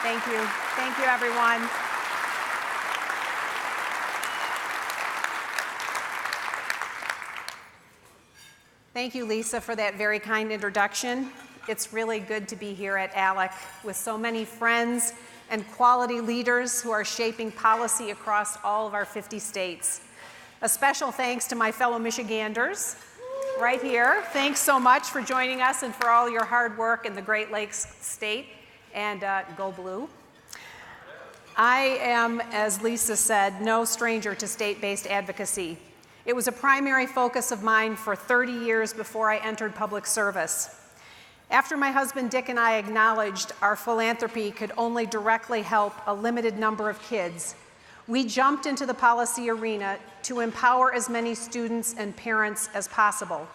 Thank you. Thank you, everyone. Thank you, Lisa, for that very kind introduction. It's really good to be here at ALEC with so many friends and quality leaders who are shaping policy across all of our 50 states. A special thanks to my fellow Michiganders right here. Thanks so much for joining us and for all your hard work in the Great Lakes state, and go blue. I am, as Lisa said, no stranger to state-based advocacy. It was a primary focus of mine for 30 years before I entered public service. After my husband Dick and I acknowledged our philanthropy could only directly help a limited number of kids, we jumped into the policy arena to empower as many students and parents as possible.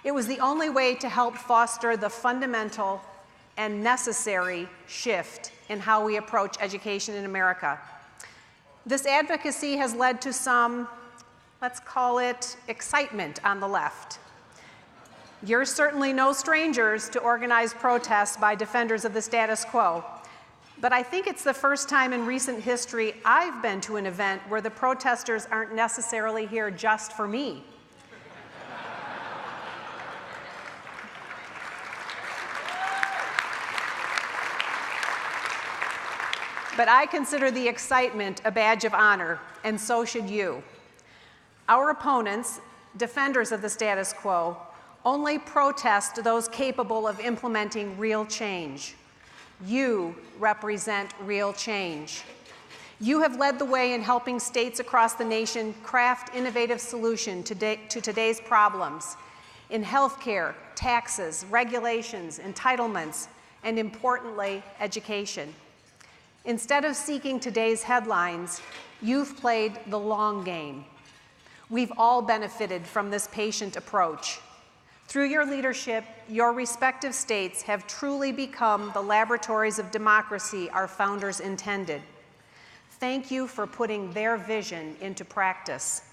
It was the only way to help foster the fundamental and necessary shift in how we approach education in America. This advocacy has led to some, let's call it, excitement on the left. You're certainly no strangers to organized protests by defenders of the status quo, but I think it's the first time in recent history I've been to an event where the protesters aren't necessarily here just for me. But I consider the excitement a badge of honor, and so should you. Our opponents, defenders of the status quo, only protest those capable of implementing real change. You represent real change. You have led the way in helping states across the nation craft innovative solutions to today's problems in healthcare, taxes, regulations, entitlements, and importantly, education. Instead of seeking today's headlines, you've played the long game. We've all benefited from this patient approach. Through your leadership, your respective states have truly become the laboratories of democracy our founders intended. Thank you for putting their vision into practice.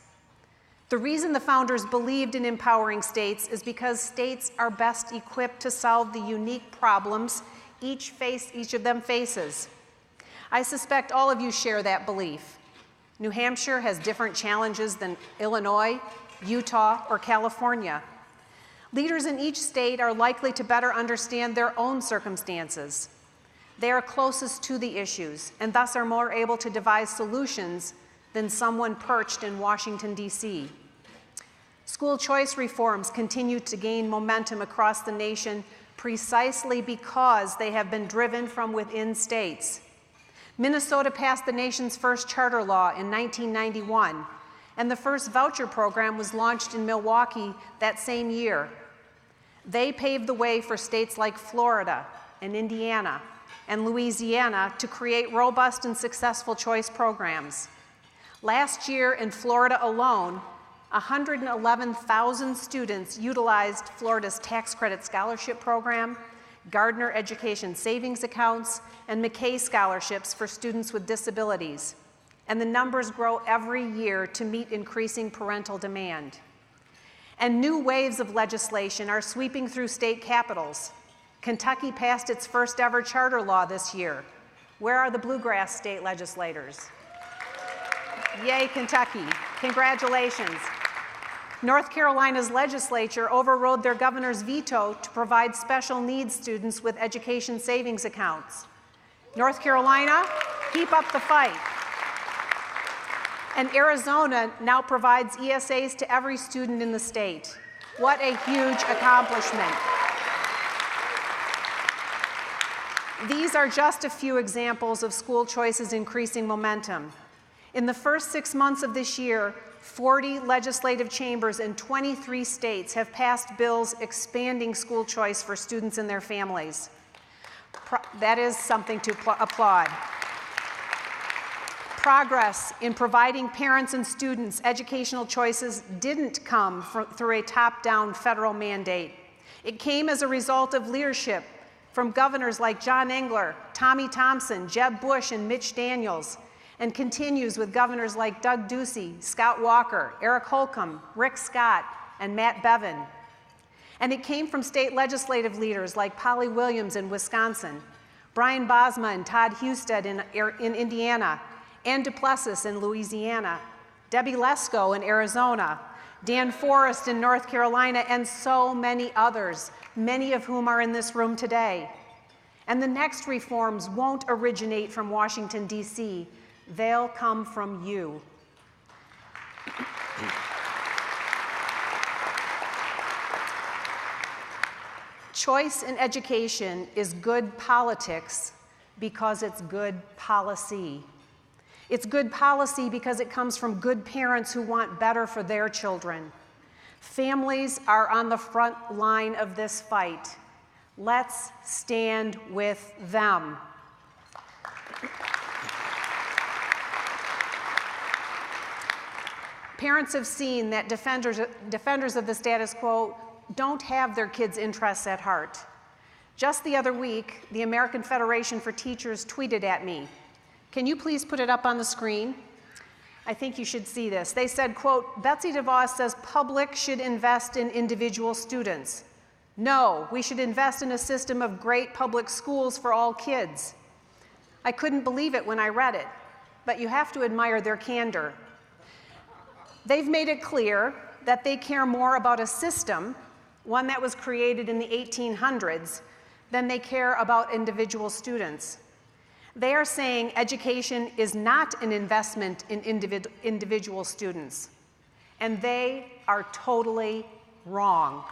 The reason the founders believed in empowering states is because states are best equipped to solve the unique problems each of them faces. I suspect all of you share that belief. New Hampshire has different challenges than Illinois, Utah, or California. Leaders in each state are likely to better understand their own circumstances. They are closest to the issues and thus are more able to devise solutions than someone perched in Washington, D.C. School choice reforms continue to gain momentum across the nation precisely because they have been driven from within states. Minnesota passed the nation's first charter law in 1991, and the first voucher program was launched in Milwaukee that same year. They paved the way for states like Florida and Indiana and Louisiana to create robust and successful choice programs. Last year in Florida alone, 111,000 students utilized Florida's tax credit scholarship program, Gardner Education Savings Accounts, and McKay scholarships for students with disabilities. And the numbers grow every year to meet increasing parental demand. And new waves of legislation are sweeping through state capitals. Kentucky passed its first ever charter law this year. Where are the bluegrass state legislators? Yay, Kentucky. Congratulations. North Carolina's legislature overrode their governor's veto to provide special needs students with education savings accounts. North Carolina, keep up the fight. And Arizona now provides ESAs to every student in the state. What a huge accomplishment. These are just a few examples of school choice's increasing momentum. In the first 6 months of this year, 40 legislative chambers in 23 states have passed bills expanding school choice for students and their families. That is something to applaud. Progress in providing parents and students educational choices didn't come through a top-down federal mandate. It came as a result of leadership from governors like John Engler, Tommy Thompson, Jeb Bush, and Mitch Daniels, and continues with governors like Doug Ducey, Scott Walker, Eric Holcomb, Rick Scott, and Matt Bevin. And it came from state legislative leaders like Polly Williams in Wisconsin, Brian Bosma and Todd Husted in Indiana, Ann Duplessis in Louisiana, Debbie Lesko in Arizona, Dan Forrest in North Carolina, and so many others, many of whom are in this room today. And the next reforms won't originate from Washington, D.C. They'll come from you. Choice in education is good politics because it's good policy. It's good policy because it comes from good parents who want better for their children. Families are on the front line of this fight. Let's stand with them. Parents have seen that defenders of the status quo don't have their kids' interests at heart. Just the other week, the American Federation for Teachers tweeted at me. Can you please put it up on the screen? I think you should see this. They said, quote, Betsy DeVos says public should invest in individual students. No, we should invest in a system of great public schools for all kids. I couldn't believe it when I read it, but you have to admire their candor. They've made it clear that they care more about a system, one that was created in the 1800s, than they care about individual students. They are saying education is not an investment in individual students, and they are totally wrong.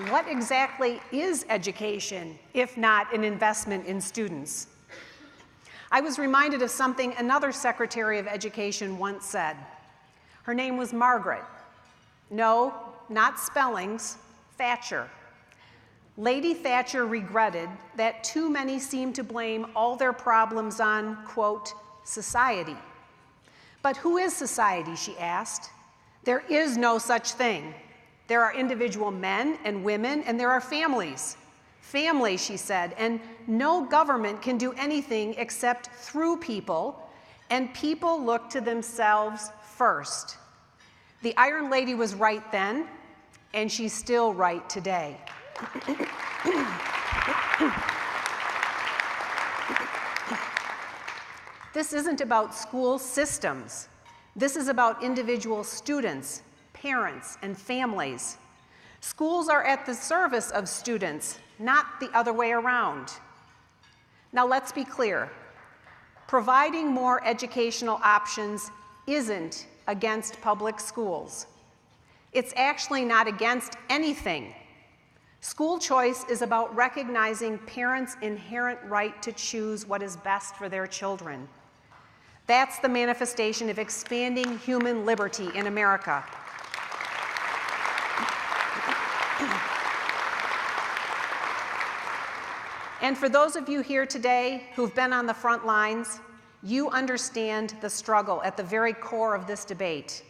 What exactly is education, if not an investment in students? I was reminded of something another Secretary of Education once said. Her name was Margaret. No, not Spellings, Thatcher. Lady Thatcher regretted that too many seemed to blame all their problems on, quote, society. But who is society, she asked. There is no such thing. There are individual men and women, and there are families. Families, she said, and no government can do anything except through people, and people look to themselves first. The Iron Lady was right then, and she's still right today. This isn't about school systems. This is about individual students, parents, and families. Schools are at the service of students, not the other way around. Now let's be clear. Providing more educational options isn't against public schools. It's actually not against anything. School choice is about recognizing parents' inherent right to choose what is best for their children. That's the manifestation of expanding human liberty in America. And for those of you here today who've been on the front lines, you understand the struggle at the very core of this debate.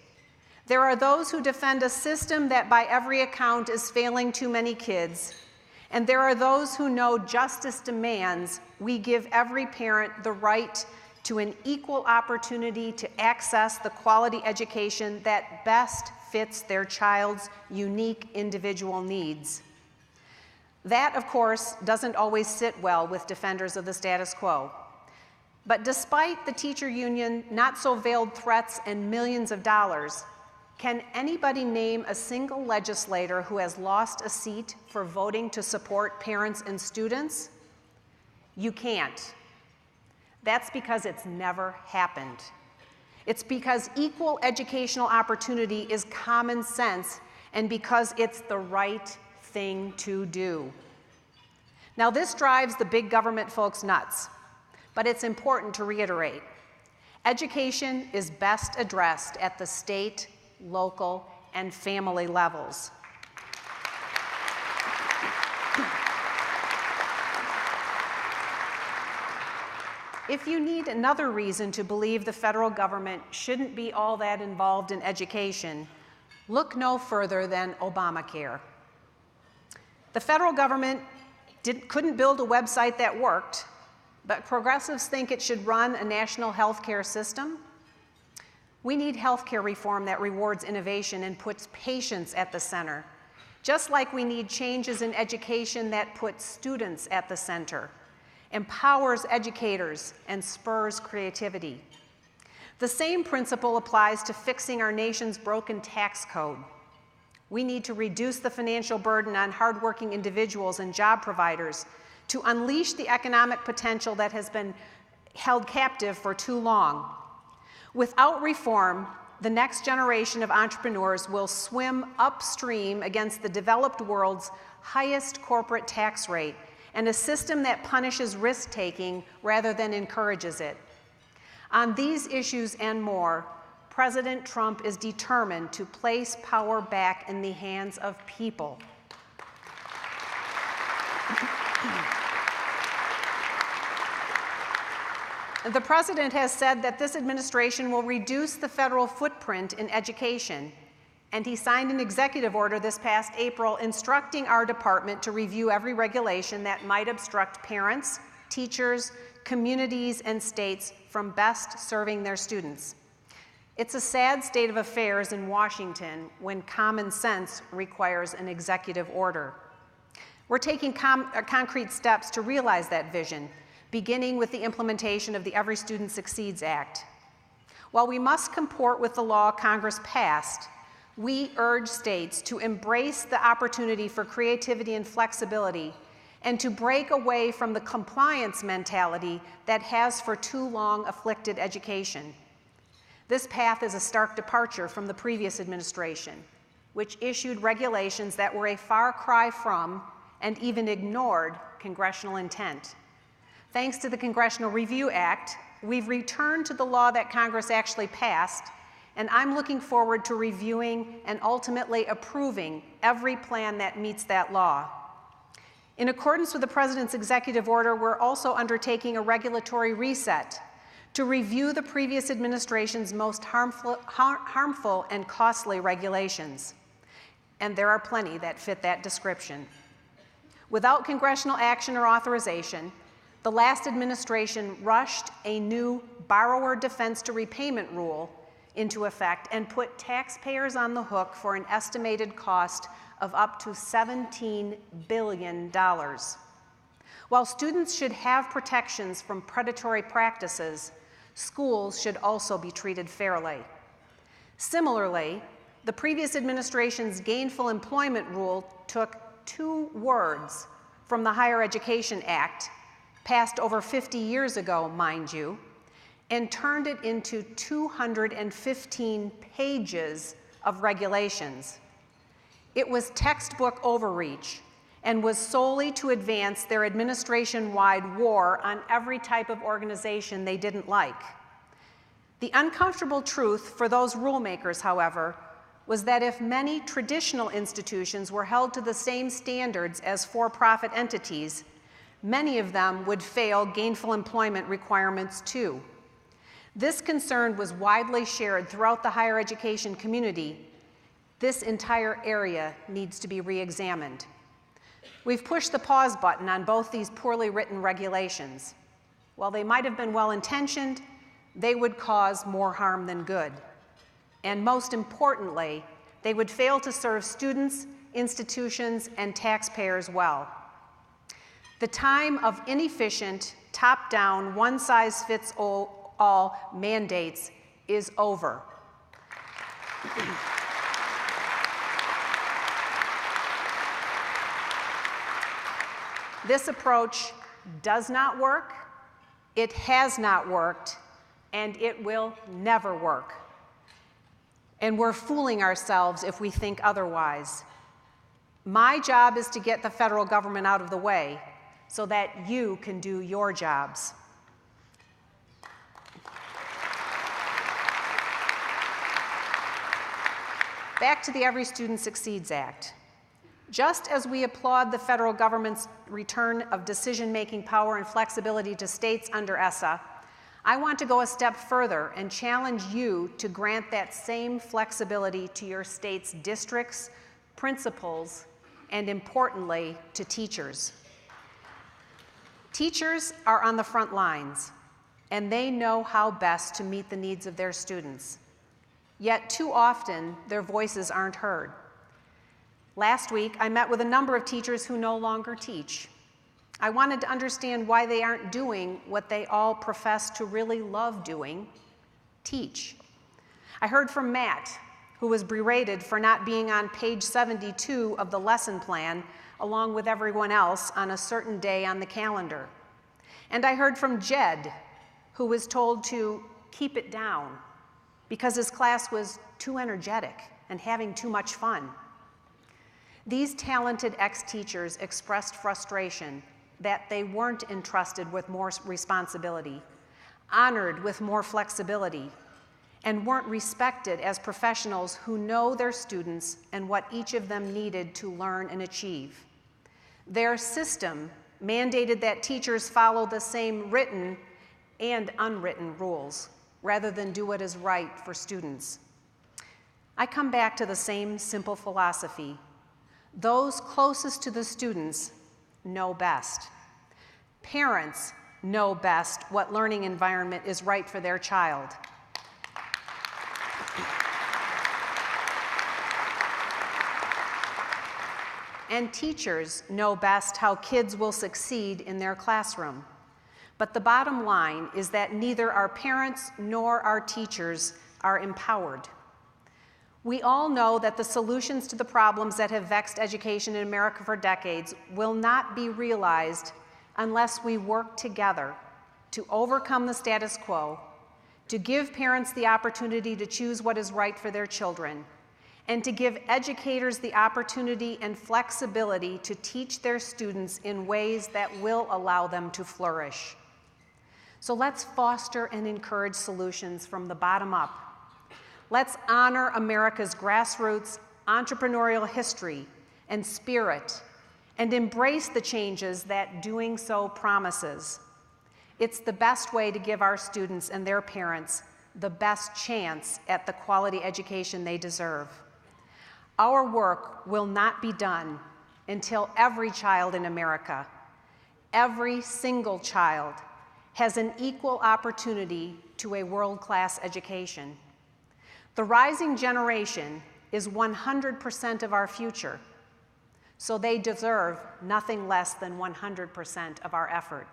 There are those who defend a system that by every account is failing too many kids, and there are those who know justice demands we give every parent the right to an equal opportunity to access the quality education that best fits their child's unique individual needs. That, of course, doesn't always sit well with defenders of the status quo. But despite the teacher union not-so-veiled threats and millions of dollars, can anybody name a single legislator who has lost a seat for voting to support parents and students? You can't. That's because it's never happened. It's because equal educational opportunity is common sense and because it's the right thing to do. Now, this drives the big government folks nuts, but it's important to reiterate. Education is best addressed at the state, local, and family levels. If you need another reason to believe the federal government shouldn't be all that involved in education, look no further than Obamacare. The federal government couldn't build a website that worked, but progressives think it should run a national health care system. We need healthcare reform that rewards innovation and puts patients at the center, just like we need changes in education that put students at the center, empowers educators, and spurs creativity. The same principle applies to fixing our nation's broken tax code. We need to reduce the financial burden on hardworking individuals and job providers to unleash the economic potential that has been held captive for too long. Without reform, the next generation of entrepreneurs will swim upstream against the developed world's highest corporate tax rate and a system that punishes risk-taking rather than encourages it. On these issues and more, President Trump is determined to place power back in the hands of people. The President has said that this administration will reduce the federal footprint in education, and he signed an executive order this past April instructing our department to review every regulation that might obstruct parents, teachers, communities, and states from best serving their students. It's a sad state of affairs in Washington when common sense requires an executive order. We're taking concrete steps to realize that vision, beginning with the implementation of the Every Student Succeeds Act. While we must comport with the law Congress passed, we urge states to embrace the opportunity for creativity and flexibility and to break away from the compliance mentality that has for too long afflicted education. This path is a stark departure from the previous administration, which issued regulations that were a far cry from and even ignored congressional intent. Thanks to the Congressional Review Act, we've returned to the law that Congress actually passed, and I'm looking forward to reviewing and ultimately approving every plan that meets that law. In accordance with the President's executive order, we're also undertaking a regulatory reset to review the previous administration's most harmful and costly regulations. And there are plenty that fit that description. Without congressional action or authorization, the last administration rushed a new borrower defense to repayment rule into effect and put taxpayers on the hook for an estimated cost of up to $17 billion. While students should have protections from predatory practices, schools should also be treated fairly. Similarly, the previous administration's gainful employment rule took 2 words from the Higher Education Act, passed over 50 years ago, mind you, and turned it into 215 pages of regulations. It was textbook overreach and was solely to advance their administration-wide war on every type of organization they didn't like. The uncomfortable truth for those rulemakers, however, was that if many traditional institutions were held to the same standards as for-profit entities, many of them would fail gainful employment requirements too. This concern was widely shared throughout the higher education community. This entire area needs to be re-examined. We've pushed the pause button on both these poorly written regulations. While they might have been well-intentioned, they would cause more harm than good. And most importantly, they would fail to serve students, institutions, and taxpayers well. The time of inefficient, top-down, one-size-fits-all mandates is over. This approach does not work, it has not worked, and it will never work. And we're fooling ourselves if we think otherwise. My job is to get the federal government out of the way so that you can do your jobs. Back to the Every Student Succeeds Act. Just as we applaud the federal government's return of decision-making power and flexibility to states under ESSA, I want to go a step further and challenge you to grant that same flexibility to your state's districts, principals, and importantly, to teachers. Teachers are on the front lines, and they know how best to meet the needs of their students. yet too often their voices aren't heard. Last week, I met with a number of teachers who no longer teach. I wanted to understand why they aren't doing what they all profess to really love doing, teach. I heard from Matt, who was berated for not being on page 72 of the lesson plan along with everyone else on a certain day on the calendar. And I heard from Jed, who was told to keep it down because his class was too energetic and having too much fun. These talented ex-teachers expressed frustration that they weren't entrusted with more responsibility, honored with more flexibility, and weren't respected as professionals who know their students and what each of them needed to learn and achieve. Their system mandated that teachers follow the same written and unwritten rules, rather than do what is right for students. I come back to the same simple philosophy. Those closest to the students know best. Parents know best what learning environment is right for their child. And teachers know best how kids will succeed in their classroom. But the bottom line is that neither our parents nor our teachers are empowered. We all know that the solutions to the problems that have vexed education in America for decades will not be realized unless we work together to overcome the status quo, to give parents the opportunity to choose what is right for their children, and to give educators the opportunity and flexibility to teach their students in ways that will allow them to flourish. So let's foster and encourage solutions from the bottom up. Let's honor America's grassroots, entrepreneurial history and spirit, and embrace the changes that doing so promises. It's the best way to give our students and their parents the best chance at the quality education they deserve. Our work will not be done until every child in America, every single child, has an equal opportunity to a world-class education. The rising generation is 100% of our future, so they deserve nothing less than 100% of our effort.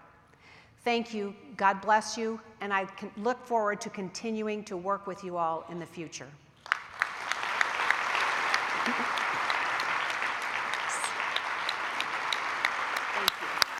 Thank you, God bless you, and I look forward to continuing to work with you all in the future.